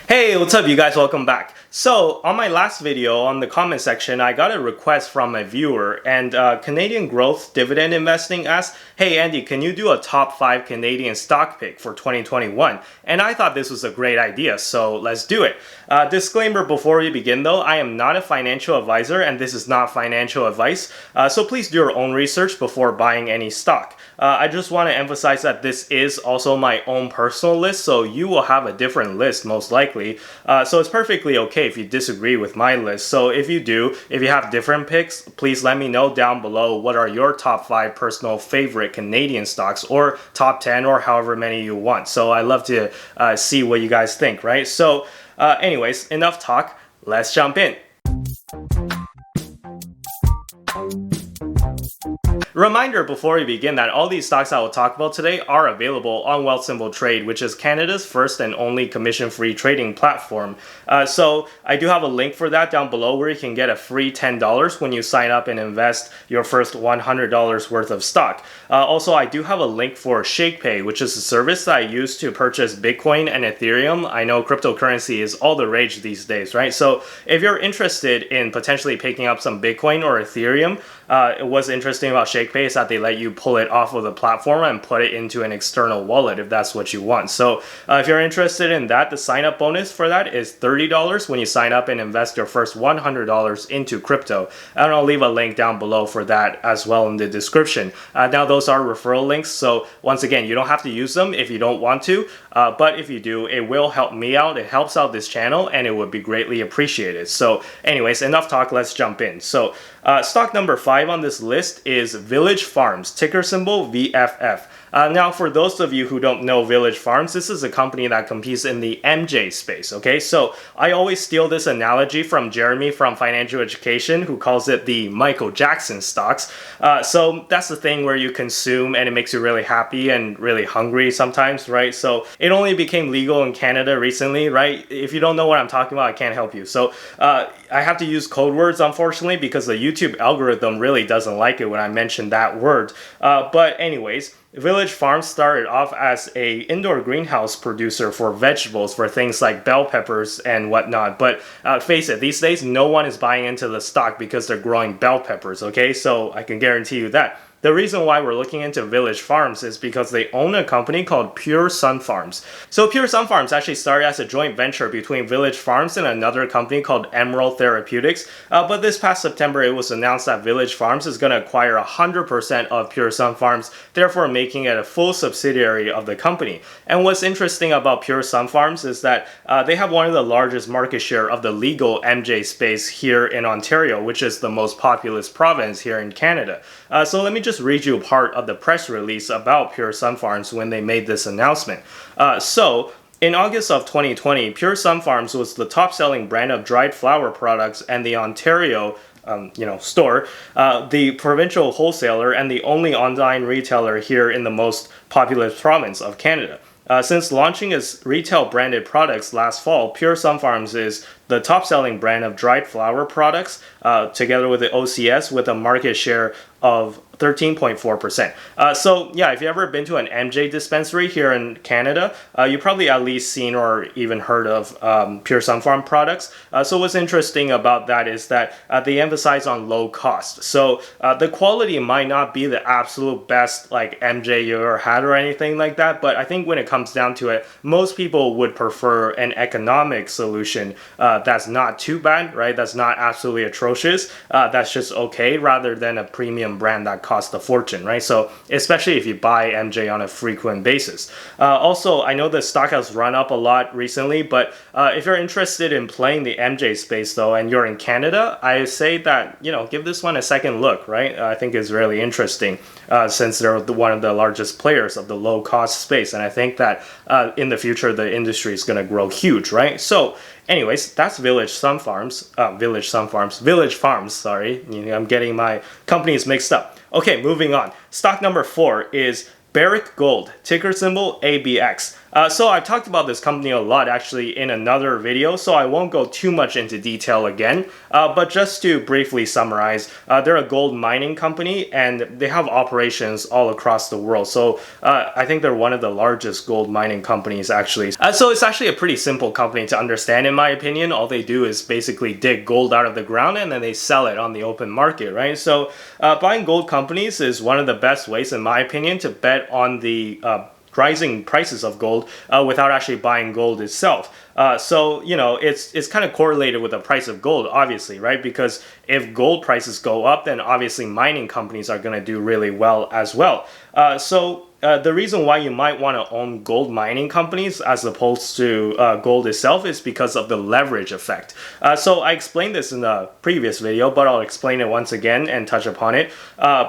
Hey, what's up you guys? Welcome back. So on my last video on the comment section, I got a request from a viewer and Canadian Growth Dividend Investing asked, hey Andy, can you do a top 5 Canadian stock pick for 2021? And I thought this was a great idea, so let's do it. Disclaimer before we begin though, I am not a financial advisor and this is not financial advice, so please do your own research before buying any stock. I just want to emphasize that this is also my own personal list, so you will have a different list most likely. So it's perfectly okay if you disagree with my list. So if you do, if you have different picks, please let me know down below what are your top 5 personal favorite Canadian stocks, or top 10, or however many you want. So I love to see what you guys think, right? So anyways, enough talk, let's jump in. Reminder before we begin that all these stocks I will talk about today are available on Wealthsimple Trade, which is Canada's first and only commission-free trading platform. So I do have a link for that down below where you can get a free $10 when you sign up and invest your first $100 worth of stock. Also, I do have a link for ShakePay, which is a service that I use to purchase Bitcoin and Ethereum. I know cryptocurrency is all the rage these days, right? So if you're interested in potentially picking up some Bitcoin or Ethereum, what's interesting about ShakePay is that they let you pull it off of the platform and put it into an external wallet if that's what you want. So if you're interested in that, the sign up bonus for that is $30 when you sign up and invest your first $100 into crypto. And I'll leave a link down below for that as well in the description. Now those are referral links, so once again, you don't have to use them if you don't want to, but if you do, it will help me out, it helps out this channel, and it would be greatly appreciated. So anyways, enough talk, let's jump in. So stock number 5 on this list is Village Farms, ticker symbol VFF. Now, for those of you who don't know Village Farms, this is a company that competes in the MJ space, okay? So I always steal this analogy from Jeremy from Financial Education, who calls it the Michael Jackson stocks. So that's the thing where you consume and it makes you really happy and really hungry sometimes, right? So it only became legal in Canada recently, right? If you don't know what I'm talking about, I can't help you. So I have to use code words, unfortunately, because the YouTube algorithm really doesn't like it when I mention that word. But anyways, Village Farms started off as a indoor greenhouse producer for vegetables, for things like bell peppers and whatnot. But face it, these days no one is buying into the stock because they're growing bell peppers, okay? So I can guarantee you that. The reason why we're looking into Village Farms is because they own a company called Pure Sunfarms. So Pure Sunfarms actually started as a joint venture between Village Farms and another company called Emerald Therapeutics. But this past September, it was announced that Village Farms is going to acquire 100% of Pure Sunfarms, therefore making it a full subsidiary of the company. And what's interesting about Pure Sunfarms is that they have one of the largest market share of the legal MJ space here in Ontario, which is the most populous province here in Canada. So let me just read you part of the press release about Pure Sunfarms when they made this announcement. In August of 2020, Pure Sunfarms was the top-selling brand of dried flower products and the Ontario store, the provincial wholesaler, and the only online retailer here in the most populous province of Canada. Since launching its retail branded products last fall, Pure Sunfarms is the top-selling brand of dried flower products, together with the OCS, with a market share of 13.4%. So yeah, if you've ever been to an MJ dispensary here in Canada, you probably at least seen or even heard of Pure Sunfarm products. So what's interesting about that is that they emphasize on low cost. So the quality might not be the absolute best like MJ you ever had or anything like that, but I think when it comes down to it, most people would prefer an economic solution that's not too bad, right? That's not absolutely atrocious. That's just okay, rather than a premium brand that cost a fortune, right? So especially if you buy MJ on a frequent basis. Also, I know the stock has run up a lot recently, but if you're interested in playing the MJ space though, and you're in Canada, I say that, give this one a second look, right? I think it's really interesting since they're one of the largest players of the low cost space. And I think that in the future, the industry is going to grow huge, right? So anyways, that's Village Farms, sorry. I'm getting my companies mixed up. Okay, moving on. Stock number 4 is Barrick Gold, ticker symbol ABX. So I've talked about this company a lot actually in another video, so I won't go too much into detail again. But just to briefly summarize, they're a gold mining company and they have operations all across the world. So I think they're one of the largest gold mining companies actually. So it's actually a pretty simple company to understand in my opinion. All they do is basically dig gold out of the ground and then they sell it on the open market, right? So buying gold companies is one of the best ways in my opinion to bet on the rising prices of gold without actually buying gold itself. So, you know, it's kind of correlated with the price of gold, obviously, right? Because if gold prices go up, then obviously mining companies are going to do really well as well. The reason why you might want to own gold mining companies as opposed to gold itself is because of the leverage effect. So I explained this in the previous video, but I'll explain it once again and touch upon it.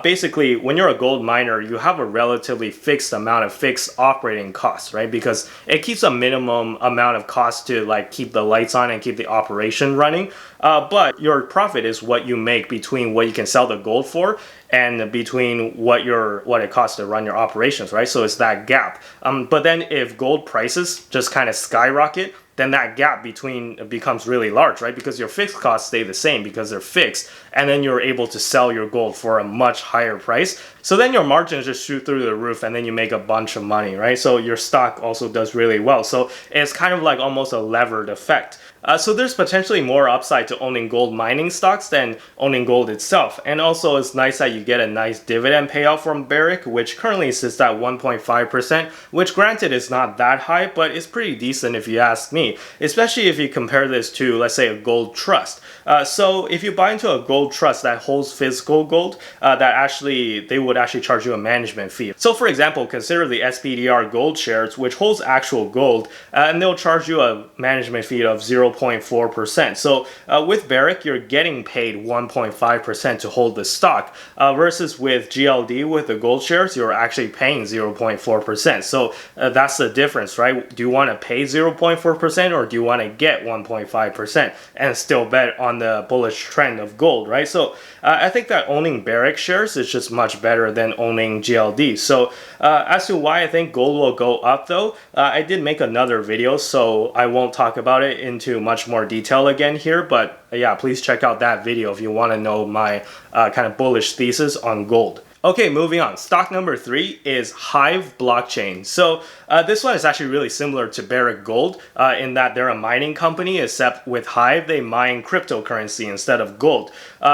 Basically, when you're a gold miner, you have a relatively fixed amount of fixed operating costs, right? Because it keeps a minimum amount of cost to like keep the lights on and keep the operation running. But your profit is what you make between what you can sell the gold for and between what it costs to run your operations, right? So it's that gap. But then if gold prices just kind of skyrocket, then that gap between becomes really large, right? Because your fixed costs stay the same because they're fixed, and then you're able to sell your gold for a much higher price. So then your margins just shoot through the roof and then you make a bunch of money, right? So your stock also does really well. So it's kind of like almost a levered effect. So there's potentially more upside to owning gold mining stocks than owning gold itself. And also it's nice that you get a nice dividend payout from Barrick, which currently sits at 1.5%, which granted is not that high, but it's pretty decent if you ask me, especially if you compare this to, let's say, a gold trust. So if you buy into a gold trust that holds physical gold, they would actually charge you a management fee. So for example, consider the SPDR gold shares, which holds actual gold, and they'll charge you a management fee of 0.4%. So with Barrick, you're getting paid 1.5% to hold the stock, versus with GLD, with the gold shares, you're actually paying 0.4%. So that's the difference, right? Do you want to pay 0.4% or do you want to get 1.5% and still bet on the bullish trend of gold, right? So I think that owning Barrick shares is just much better than owning GLD. So as to why I think gold will go up though, I did make another video, so I won't talk about it into much more detail again here, but yeah, please check out that video if you want to know my kind of bullish thesis on gold. Okay, moving on. Stock number 3 is Hive Blockchain. So this one is actually really similar to Barrick Gold in that they're a mining company, except with Hive, they mine cryptocurrency instead of gold.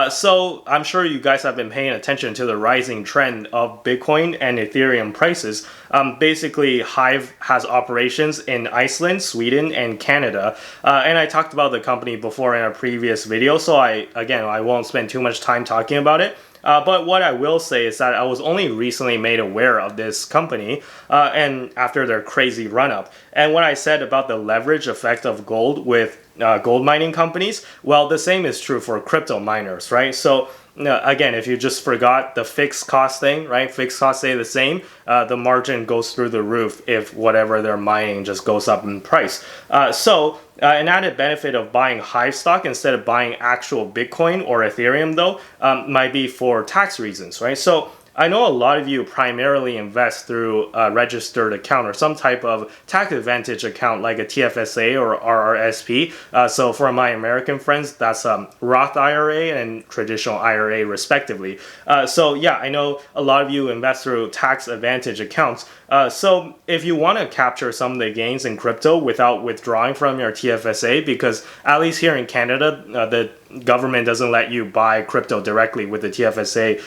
So I'm sure you guys have been paying attention to the rising trend of Bitcoin and Ethereum prices. Basically, Hive has operations in Iceland, Sweden, and Canada. And I talked about the company before in a previous video, so I won't spend too much time talking about it. But what I will say is that I was only recently made aware of this company and after their crazy run-up. And what I said about the leverage effect of gold with gold mining companies, well, the same is true for crypto miners, right? So again, if you just forgot the fixed cost thing, right? Fixed costs stay the same. The margin goes through the roof if whatever they're mining just goes up in price. An added benefit of buying Hive stock instead of buying actual Bitcoin or Ethereum though might be for tax reasons, right? So I know a lot of you primarily invest through a registered account or some type of tax advantage account like a TFSA or RRSP. So for my American friends, that's Roth IRA and traditional IRA respectively. So yeah, I know a lot of you invest through tax advantage accounts. So if you want to capture some of the gains in crypto without withdrawing from your TFSA, because at least here in Canada, the government doesn't let you buy crypto directly with the TFSA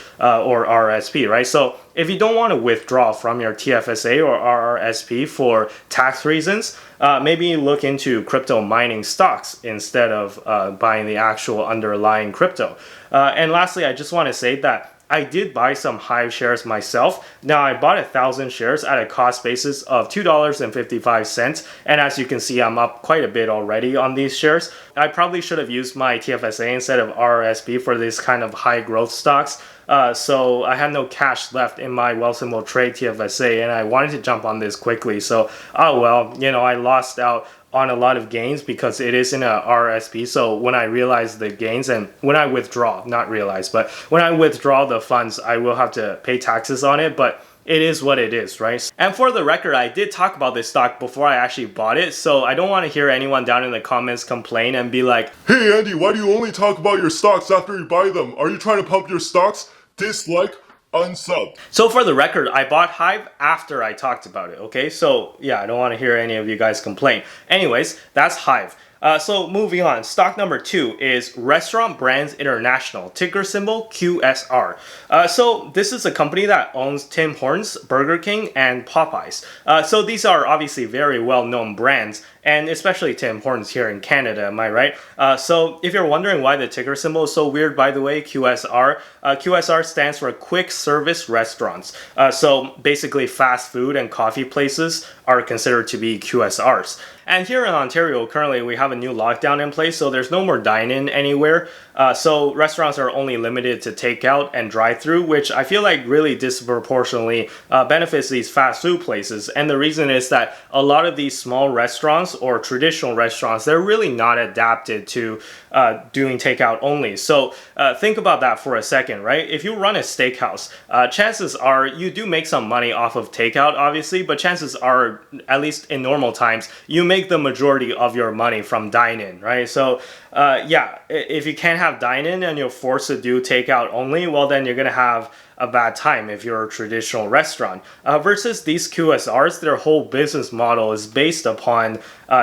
or RRSP, right? So if you don't want to withdraw from your TFSA or RRSP for tax reasons, maybe look into crypto mining stocks instead of buying the actual underlying crypto. And lastly, I just want to say that I did buy some Hive shares myself. Now I bought 1,000 shares at a cost basis of $2.55, and as you can see, I'm up quite a bit already on these shares. I probably should have used my TFSA instead of RRSP for this kind of high growth stocks. So I had no cash left in my Wealthsimple Trade TFSA, and I wanted to jump on this quickly. So, oh well, you know, I lost out on a lot of gains because it is in a RRSP. So when I realize the gains and when I withdraw, not realize, but when I withdraw the funds, I will have to pay taxes on it. But it is what it is, right? And for the record, I did talk about this stock before I actually bought it, so I don't want to hear anyone down in the comments complain and be like, "Hey Andy, why do you only talk about your stocks after you buy them? Are you trying to pump your stocks?" Dislike, unsub. So for the record, I bought Hive after I talked about it, okay? So yeah, I don't want to hear any of you guys complain. Anyways, that's Hive. So moving on, stock number 2 is Restaurant Brands International, ticker symbol QSR. So this is a company that owns Tim Hortons, Burger King, and Popeyes. So these are obviously very well-known brands, and especially Tim Hortons here in Canada, am I right? So if you're wondering why the ticker symbol is so weird, by the way, QSR, QSR stands for Quick Service Restaurants. So basically fast food and coffee places are considered to be QSRs. And here in Ontario, currently we have a new lockdown in place, so there's no more dine-in anywhere. So restaurants are only limited to takeout and drive-through, which I feel like really disproportionately benefits these fast food places. And the reason is that a lot of these small restaurants or traditional restaurants, they're really not adapted to doing takeout only. So think about that for a second, right? If you run a steakhouse, chances are you do make some money off of takeout, obviously, but chances are, at least in normal times, you make the majority of your money from dine-in, right? So yeah, if you can't have dine-in and you're forced to do takeout only, well then you're gonna have a bad time if you're a traditional restaurant. Versus these QSRs, their whole business model is based upon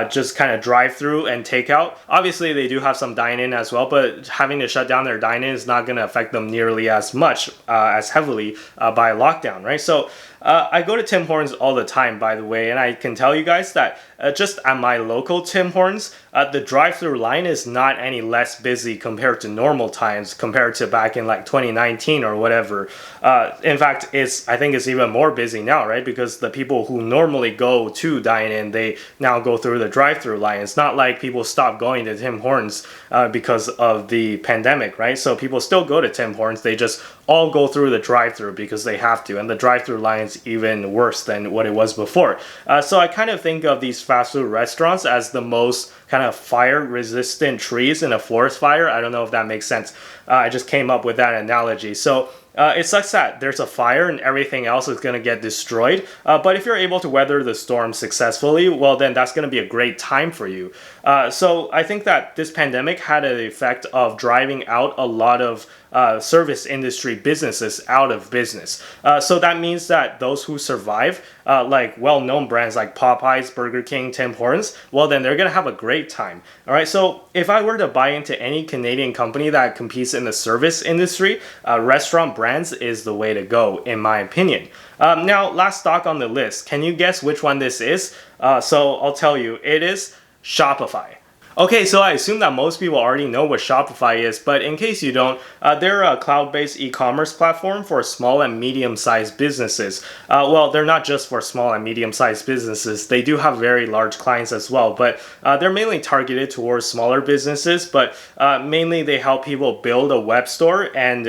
just kind of drive-through and takeout. Obviously, they do have some dine-in as well, but having to shut down their dine-in is not going to affect them nearly as much, as heavily by lockdown, right? So I go to Tim Hortons all the time, by the way, and I can tell you guys that just at my local Tim Hortons, the drive-through line is not any less busy compared to normal times, compared to back in like 2019 or whatever. In fact, I think it's even more busy now, right? Because the people who normally go to dine-in, they now go through the drive-through line. It's not like people stop going to Tim Hortons because of the pandemic, right? So people still go to Tim Hortons. They just all go through the drive-through because they have to, and the drive-through line is even worse than what it was before. So I kind of think of these fast food restaurants as the most kind of fire-resistant trees in a forest fire. I don't know if that makes sense. I just came up with that analogy. So it sucks that there's a fire and everything else is going to get destroyed. But if you're able to weather the storm successfully, well, then that's going to be a great time for you. So I think that this pandemic had an effect of driving out a lot of service industry businesses out of business. So that means that those who survive, like well-known brands like Popeyes, Burger King, Tim Hortons, well, then they're going to have a great time. All right. So if I were to buy into any Canadian company that competes in the service industry, Restaurant Brands is the way to go, in my opinion. Now, last stock on the list. Can you guess which one this is? So I'll tell you. It is Shopify. Okay, so I assume that most people already know what Shopify is, but in case you don't, they're a cloud-based e-commerce platform for small and medium-sized businesses. Well, they're not just for small and medium-sized businesses. They do have very large clients as well, but they're mainly targeted towards smaller businesses, but mainly they help people build a web store, and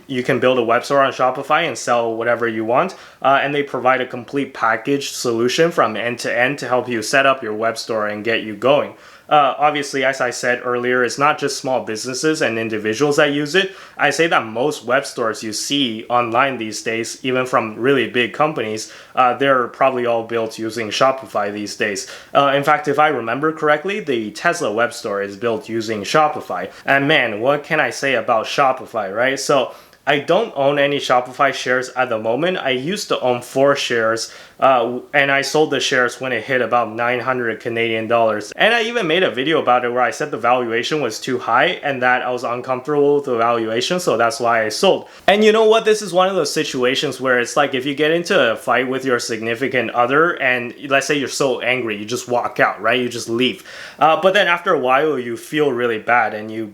you can build a web store on Shopify and sell whatever you want, and they provide a complete package solution from end to end to help you set up your web store and get you going. Obviously, as I said earlier, it's not just small businesses and individuals that use it. I say that most web stores you see online these days, even from really big companies, they're probably all built using Shopify these days. In fact, if I remember correctly, the Tesla web store is built using Shopify. And man, what can I say about Shopify, right? So I don't own any Shopify shares at the moment. I used to own 4 shares, and I sold the shares when it hit about 900 Canadian dollars. And I even made a video about it where I said the valuation was too high and that I was uncomfortable with the valuation, so that's why I sold. And you know what? This is one of those situations where it's like if you get into a fight with your significant other and let's say you're so angry, you just walk out, right? You just leave. But then after a while, you feel really bad and you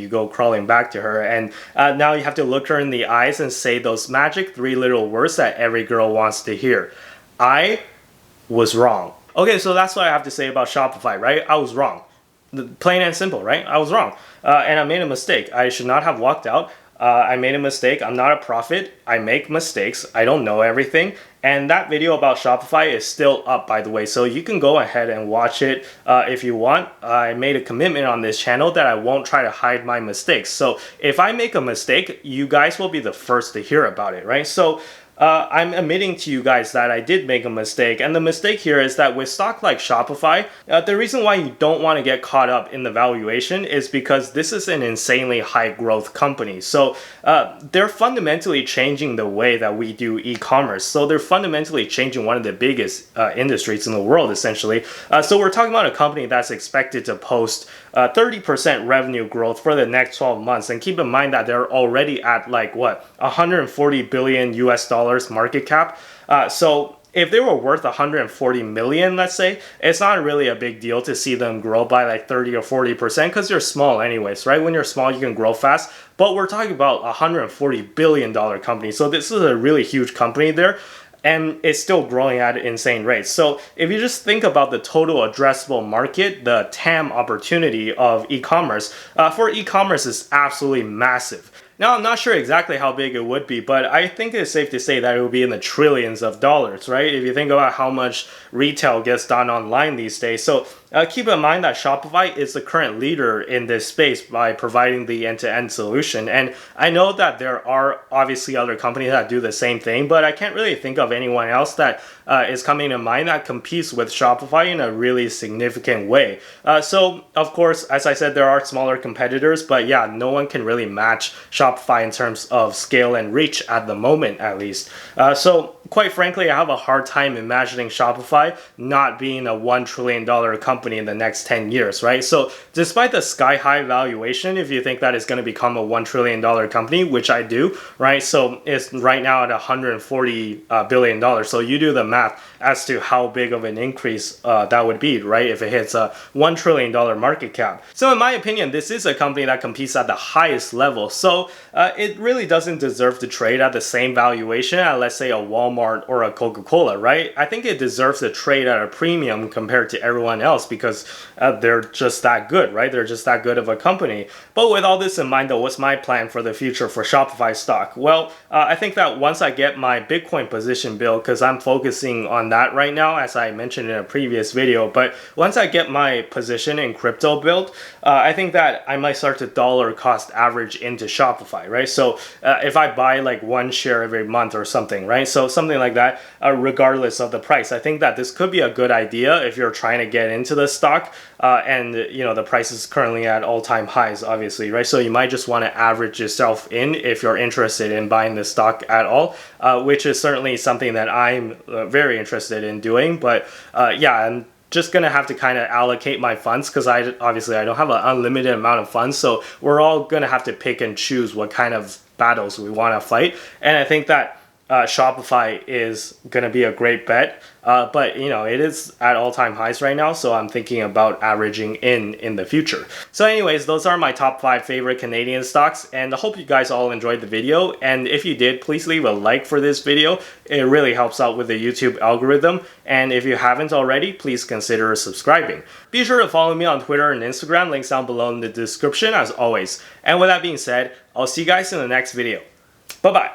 go crawling back to her, and now you have to look her in the eyes and say those magic 3 little words that every girl wants to hear. I was wrong. Okay, so that's what I have to say about Shopify, right? I was wrong. Plain and simple, right? I was wrong. And I made a mistake. I should not have walked out. I made a mistake. I'm not a prophet. I make mistakes. I don't know everything. And that video about Shopify is still up, by the way. So you can go ahead and watch it if you want. I made a commitment on this channel that I won't try to hide my mistakes. So if I make a mistake, you guys will be the first to hear about it, right? So I'm admitting to you guys that I did make a mistake. And the mistake here is that with stock like Shopify, the reason why you don't want to get caught up in the valuation is because this is an insanely high growth company. So they're fundamentally changing the way that we do e-commerce. So they're fundamentally changing one of the biggest industries in the world, essentially. So we're talking about a company that's expected to post 30% revenue growth for the next 12 months. And keep in mind that they're already at like what, 140 billion US dollars market cap. So if they were worth 140 million, let's say, it's not really a big deal to see them grow by like 30 or 40% because you're small anyways, right? When you're small, you can grow fast. But we're talking about a $140 billion company. So this is a really huge company there. And it's still growing at insane rates. So if you just think about the total addressable market, the TAM opportunity of e-commerce, for e-commerce is absolutely massive. Now, I'm not sure exactly how big it would be, but I think it's safe to say that it would be in the trillions of dollars, right? If you think about how much retail gets done online these days. So keep in mind that Shopify is the current leader in this space by providing the end-to-end solution. And I know that there are obviously other companies that do the same thing, but I can't really think of anyone else that is coming to mind that competes with Shopify in a really significant way. So, of course, as I said, there are smaller competitors, but yeah, no one can really match Shopify in terms of scale and reach at the moment, at least. So, quite frankly, I have a hard time imagining Shopify not being a $1 trillion company in the next 10 years, right? So despite the sky high valuation, if you think that it's going to become a $1 trillion company, which I do, right? So it's right now at $140 billion. So you do the math as to how big of an increase that would be, right? If it hits a $1 trillion market cap. So in my opinion, this is a company that competes at the highest level. So it really doesn't deserve to trade at the same valuation as, let's say, a Walmart or a Coca-Cola, right? I think it deserves to trade at a premium compared to everyone else because they're just that good, right? They're just that good of a company. But with all this in mind, though, what's my plan for the future for Shopify stock? Well, I think that once I get my Bitcoin position built, because I'm focusing on that right now, as I mentioned in a previous video, but once I get my position in crypto built, I think that I might start to dollar cost average into Shopify, right? So if I buy like one share every month or something, right? So something like that, regardless of the price. I think that this could be a good idea if you're trying to get into the stock and you know the price is currently at all-time highs, obviously, right? So you might just want to average yourself in if you're interested in buying this stock at all, which is certainly something that I'm very interested in doing. But yeah, I'm just gonna have to kind of allocate my funds because I don't have an unlimited amount of funds, so we're all gonna have to pick and choose what kind of battles we want to fight. And I think that Shopify is going to be a great bet, but you know it is at all-time highs right now, so I'm thinking about averaging in the future. So anyways, those are my top 5 favorite Canadian stocks, and I hope you guys all enjoyed the video. And if you did, please leave a like for this video. It really helps out with the YouTube algorithm, and if you haven't already, please consider subscribing. Be sure to follow me on Twitter and Instagram, links down below in the description as always. And with that being said, I'll see you guys in the next video. Bye bye.